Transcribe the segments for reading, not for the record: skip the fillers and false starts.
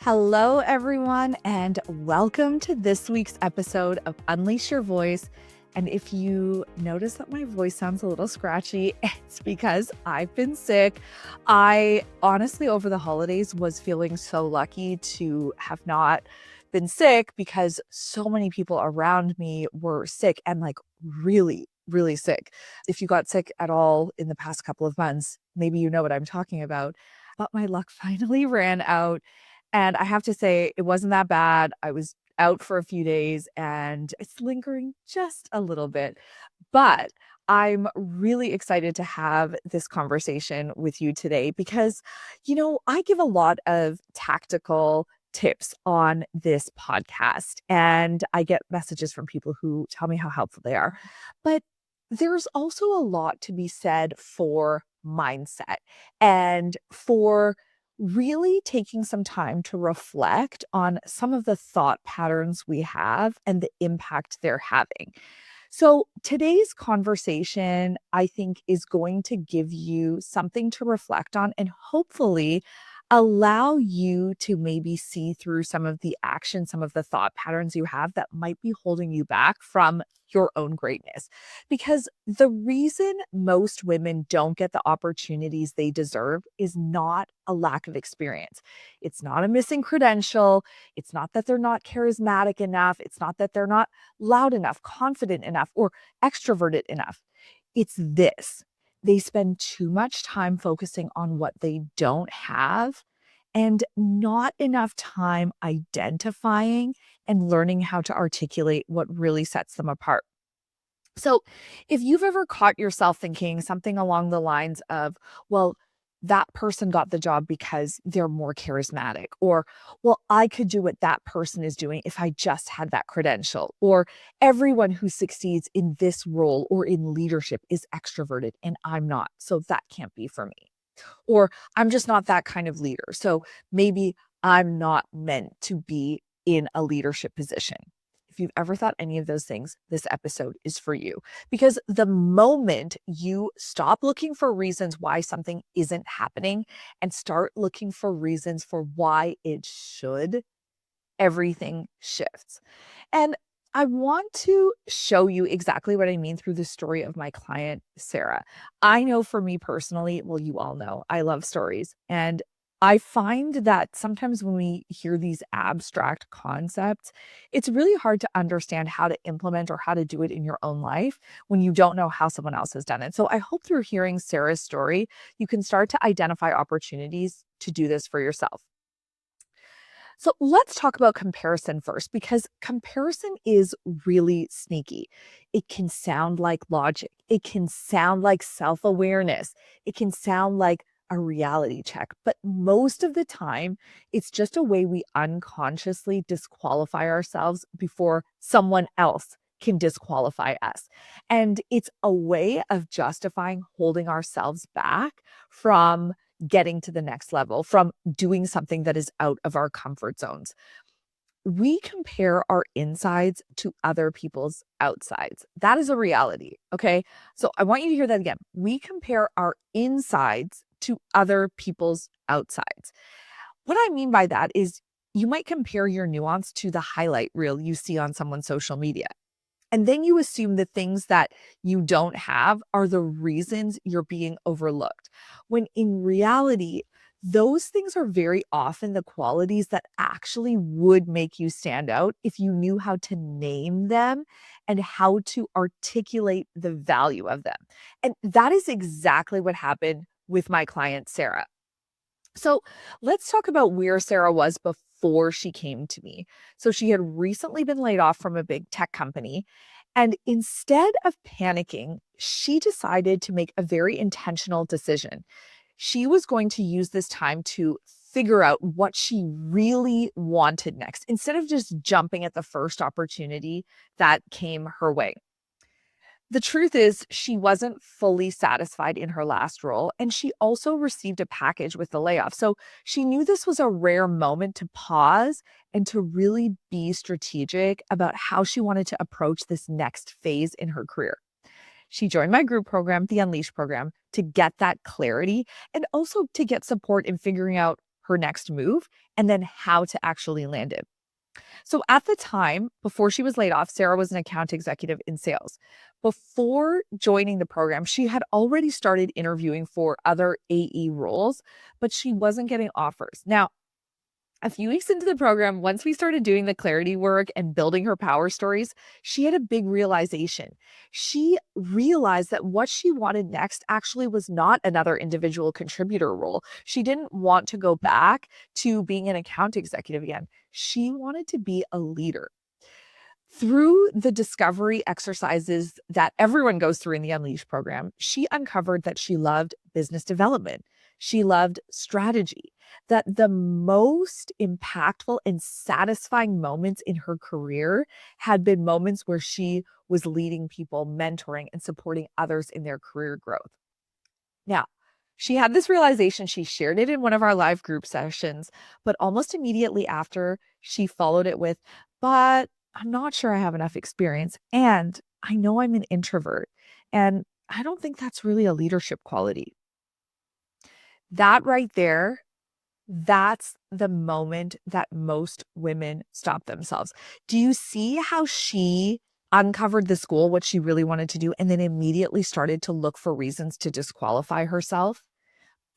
Hello, everyone, and welcome to this week's episode of Unleash Your Voice. And if you notice that my voice sounds a little scratchy, it's because I've been sick. I honestly, over the holidays, was feeling so lucky to have not been sick because so many people around me were sick and really, really sick. If you got sick at all in the past couple of months, maybe you know what I'm talking about. But my luck finally ran out. And I have to say, it wasn't that bad. I was out for a few days and it's lingering just a little bit. But I'm really excited to have this conversation with you today because, I give a lot of tactical tips on this podcast and I get messages from people who tell me how helpful they are. But there's also a lot to be said for mindset and for really taking some time to reflect on some of the thought patterns we have and the impact they're having. So, today's conversation, I think, is going to give you something to reflect on and hopefully allow you to maybe see through some of the action, some of the thought patterns you have that might be holding you back from your own greatness. Because the reason most women don't get the opportunities they deserve is not a lack of experience. It's not a missing credential. It's not that they're not charismatic enough. It's not that they're not loud enough, confident enough, or extroverted enough. It's this. They spend too much time focusing on what they don't have and not enough time identifying and learning how to articulate what really sets them apart. So, if you've ever caught yourself thinking something along the lines of, well, that person got the job because they're more charismatic, or, well, I could do what that person is doing if I just had that credential, or everyone who succeeds in this role or in leadership is extroverted and I'm not, so that can't be for me. Or I'm just not that kind of leader, so maybe I'm not meant to be in a leadership position. If you've ever thought any of those things, this episode is for you. Because the moment you stop looking for reasons why something isn't happening and start looking for reasons for why it should, everything shifts. And I want to show you exactly what I mean through the story of my client, Sarah. I know for me personally, well, you all know, I love stories. And I find that sometimes when we hear these abstract concepts, it's really hard to understand how to implement or how to do it in your own life when you don't know how someone else has done it. So I hope through hearing Sarah's story, you can start to identify opportunities to do this for yourself. So let's talk about comparison first, because comparison is really sneaky. It can sound like logic. It can sound like self-awareness. It can sound like a reality check. But most of the time, it's just a way we unconsciously disqualify ourselves before someone else can disqualify us. And it's a way of justifying holding ourselves back from getting to the next level, from doing something that is out of our comfort zones. We compare our insides to other people's outsides. That is a reality. Okay. So I want you to hear that again. We compare our insides to other people's outsides. What I mean by that is you might compare your nuance to the highlight reel you see on someone's social media. And then you assume the things that you don't have are the reasons you're being overlooked. When in reality, those things are very often the qualities that actually would make you stand out if you knew how to name them and how to articulate the value of them. And that is exactly what happened with my client, Sarah. So let's talk about where Sarah was before she came to me. So she had recently been laid off from a big tech company. And instead of panicking, she decided to make a very intentional decision. She was going to use this time to figure out what she really wanted next instead of just jumping at the first opportunity that came her way. The truth is, she wasn't fully satisfied in her last role, and she also received a package with the layoff. So she knew this was a rare moment to pause and to really be strategic about how she wanted to approach this next phase in her career. She joined my group program, the Unleash program, to get that clarity and also to get support in figuring out her next move and then how to actually land it. So at the time, before she was laid off, Sarah was an account executive in sales. Before joining the program, she had already started interviewing for other AE roles, but she wasn't getting offers. Now, a few weeks into the program, once we started doing the clarity work and building her power stories, she had a big realization. She realized that what she wanted next actually was not another individual contributor role. She didn't want to go back to being an account executive again. She wanted to be a leader. Through the discovery exercises that everyone goes through in the Unleash program, she uncovered that she loved business development. She loved strategy, that the most impactful and satisfying moments in her career had been moments where she was leading people, mentoring, and supporting others in their career growth. Now, she had this realization. She shared it in one of our live group sessions, but almost immediately after, she followed it with, but I'm not sure I have enough experience. And I know I'm an introvert. And I don't think that's really a leadership quality. That right there, that's the moment that most women stop themselves. Do you see how she uncovered this goal, what she really wanted to do, and then immediately started to look for reasons to disqualify herself?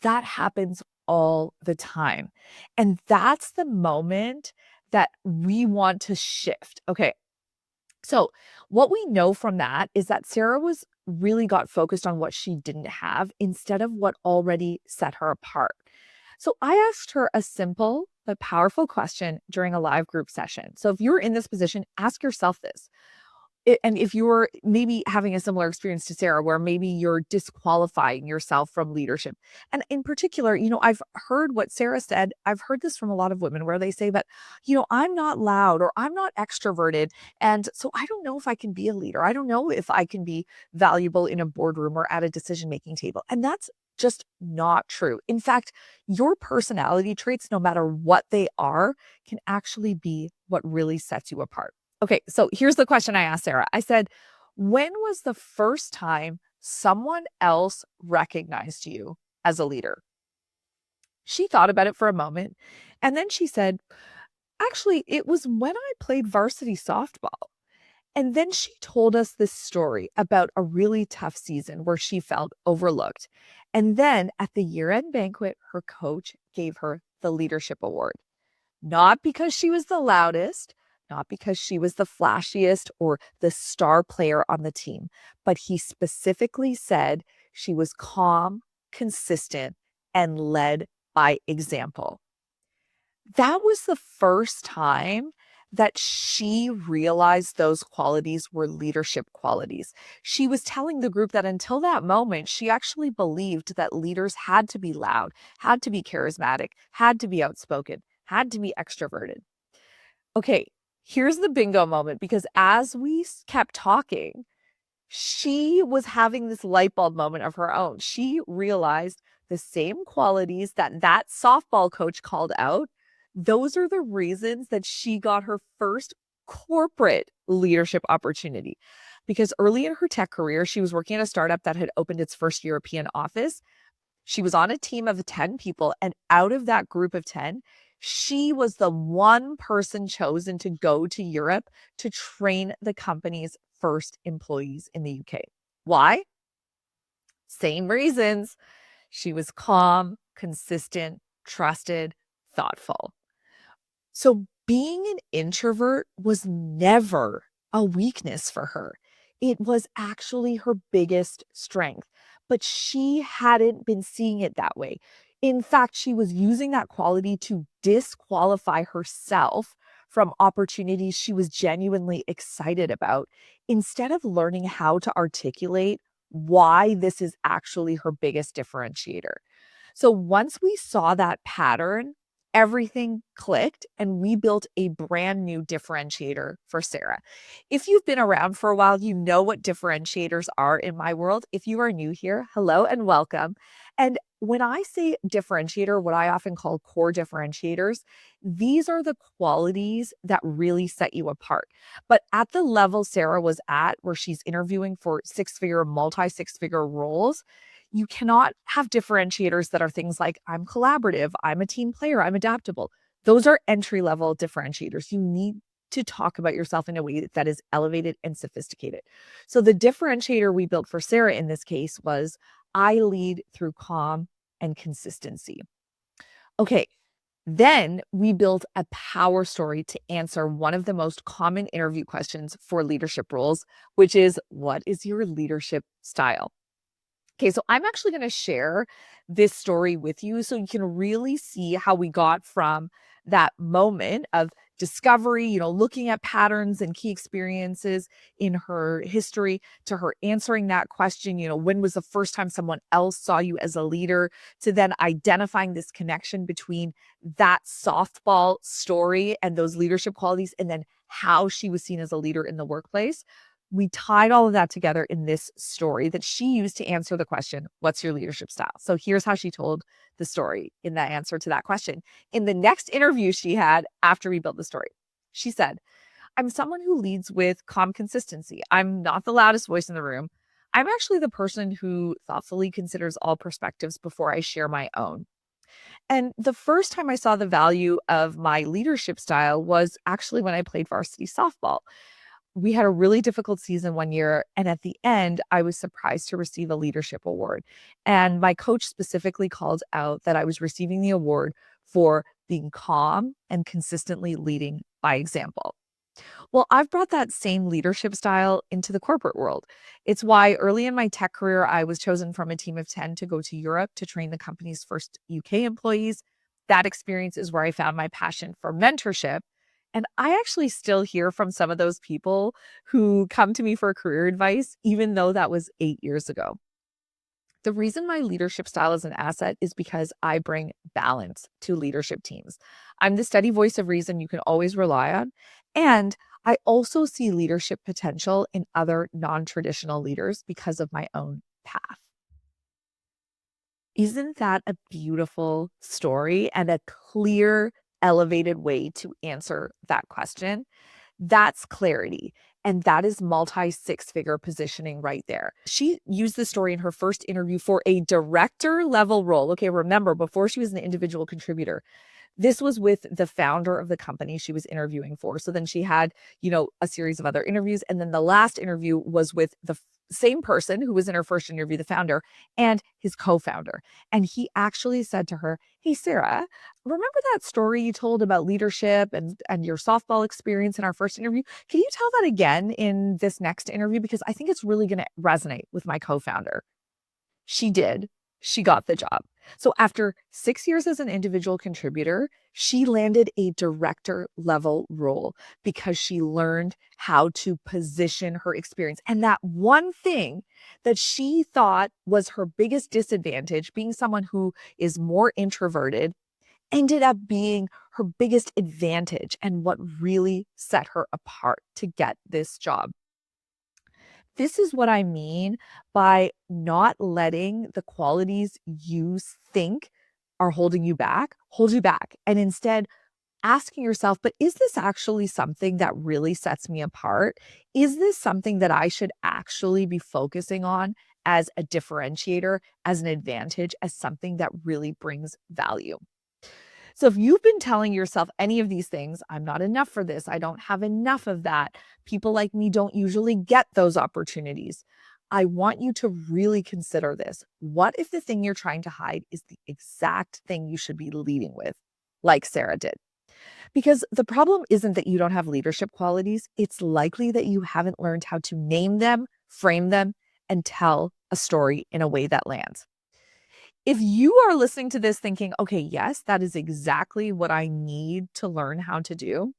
That happens all the time. And that's the moment that we want to shift. Okay. So, what we know from that is that Sarah was really got focused on what she didn't have instead of what already set her apart. So, I asked her a simple but powerful question during a live group session. So, if you're in this position, ask yourself this. And if you're maybe having a similar experience to Sarah, where maybe you're disqualifying yourself from leadership. And in particular, I've heard what Sarah said. I've heard this from a lot of women where they say that, I'm not loud or I'm not extroverted. And so I don't know if I can be a leader. I don't know if I can be valuable in a boardroom or at a decision-making table. And that's just not true. In fact, your personality traits, no matter what they are, can actually be what really sets you apart. Okay, so here's the question I asked Sarah. I said, when was the first time someone else recognized you as a leader? She thought about it for a moment, and then she said, actually, it was when I played varsity softball. And then she told us this story about a really tough season where she felt overlooked. And then at the year-end banquet, her coach gave her the leadership award. Not because she was the loudest, not because she was the flashiest or the star player on the team, but he specifically said she was calm, consistent, and led by example. That was the first time that she realized those qualities were leadership qualities. She was telling the group that until that moment, she actually believed that leaders had to be loud, had to be charismatic, had to be outspoken, had to be extroverted. Okay, here's the bingo moment, because as we kept talking, she was having this light bulb moment of her own. She realized the same qualities that softball coach called out. Those are the reasons that she got her first corporate leadership opportunity. Because early in her tech career, she was working at a startup that had opened its first European office. She was on a team of 10 people, and out of that group of 10, she was the one person chosen to go to Europe to train the company's first employees in the UK. Why? Same reasons. She was calm, consistent, trusted, thoughtful. So being an introvert was never a weakness for her. It was actually her biggest strength, but she hadn't been seeing it that way. In fact, she was using that quality to disqualify herself from opportunities she was genuinely excited about, instead of learning how to articulate why this is actually her biggest differentiator. So once we saw that pattern, everything clicked and we built a brand new differentiator for Sarah. If you've been around for a while, you know what differentiators are in my world. If you are new here, hello and welcome. And when I say differentiator, what I often call core differentiators, these are the qualities that really set you apart. But at the level Sarah was at, where she's interviewing for multi six figure roles, You cannot have differentiators that are things like, I'm collaborative, I'm a team player, I'm adaptable. Those are entry level differentiators. You need to talk about yourself in a way that is elevated and sophisticated. So the differentiator we built for Sarah in this case was, I lead through calm and consistency. Okay, then we built a power story to answer one of the most common interview questions for leadership roles, which is, what is your leadership style? Okay, so I'm actually going to share this story with you so you can really see how we got from that moment of discovery, looking at patterns and key experiences in her history, to her answering that question, when was the first time someone else saw you as a leader, to then identifying this connection between that softball story and those leadership qualities, and then how she was seen as a leader in the workplace. We tied all of that together in this story that she used to answer the question, what's your leadership style? So here's how she told the story in that answer to that question. In the next interview she had after we built the story, she said, I'm someone who leads with calm consistency. I'm not the loudest voice in the room. I'm actually the person who thoughtfully considers all perspectives before I share my own. And the first time I saw the value of my leadership style was actually when I played varsity softball. We had a really difficult season one year, and at the end, I was surprised to receive a leadership award. And my coach specifically called out that I was receiving the award for being calm and consistently leading by example. Well, I've brought that same leadership style into the corporate world. It's why early in my tech career, I was chosen from a team of 10 to go to Europe to train the company's first UK employees. That experience is where I found my passion for mentorship. And I actually still hear from some of those people who come to me for career advice, even though that was 8 years ago. The reason my leadership style is an asset is because I bring balance to leadership teams. I'm the steady voice of reason you can always rely on. And I also see leadership potential in other non traditional leaders because of my own path. Isn't that a beautiful story and a clear, elevated way to answer that question? That's clarity. And that is multi six figure positioning right there. She used this story in her first interview for a director level role. Okay, remember, before she was an individual contributor, this was with the founder of the company she was interviewing for. So then she had, a series of other interviews. And then the last interview was with the same person who was in her first interview, the founder, and his co-founder. And he actually said to her, hey, Sarah, remember that story you told about leadership and your softball experience in our first interview? Can you tell that again in this next interview? Because I think it's really going to resonate with my co-founder. She did. She got the job. So after 6 years as an individual contributor, she landed a director level role because she learned how to position her experience. And that one thing that she thought was her biggest disadvantage, being someone who is more introverted, ended up being her biggest advantage and what really set her apart to get this job. This is what I mean by not letting the qualities you think are holding you back, hold you back. And instead asking yourself, but is this actually something that really sets me apart? Is this something that I should actually be focusing on as a differentiator, as an advantage, as something that really brings value? So if you've been telling yourself any of these things, I'm not enough for this, I don't have enough of that, people like me don't usually get those opportunities, I want you to really consider this. What if the thing you're trying to hide is the exact thing you should be leading with, like Sarah did? Because the problem isn't that you don't have leadership qualities, it's likely that you haven't learned how to name them, frame them, and tell a story in a way that lands. If you are listening to this thinking, okay, yes, that is exactly what I need to learn how to do,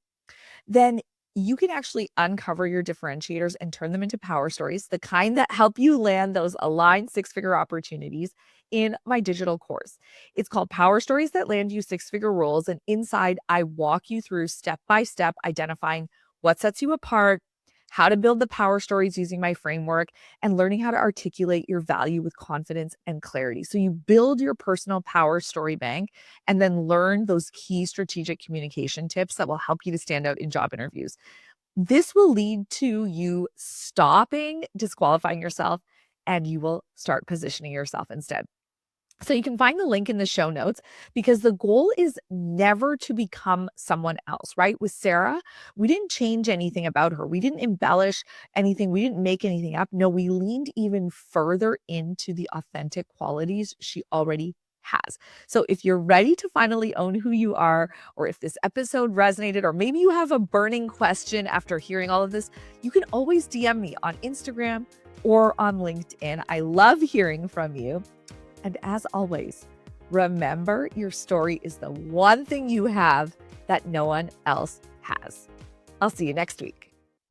then you can actually uncover your differentiators and turn them into power stories, the kind that help you land those aligned six-figure opportunities in my digital course. It's called Power Stories That Land You Six-Figure Roles. And inside, I walk you through step by step, identifying what sets you apart, how to build the power stories using my framework, and learning how to articulate your value with confidence and clarity. So you build your personal power story bank and then learn those key strategic communication tips that will help you to stand out in job interviews. This will lead to you stopping disqualifying yourself and you will start positioning yourself instead. So you can find the link in the show notes because the goal is never to become someone else, right? With Sarah, we didn't change anything about her. We didn't embellish anything. We didn't make anything up. No, we leaned even further into the authentic qualities she already has. So if you're ready to finally own who you are, or if this episode resonated, or maybe you have a burning question after hearing all of this, you can always DM me on Instagram or on LinkedIn. I love hearing from you. And as always, remember your story is the one thing you have that no one else has. I'll see you next week.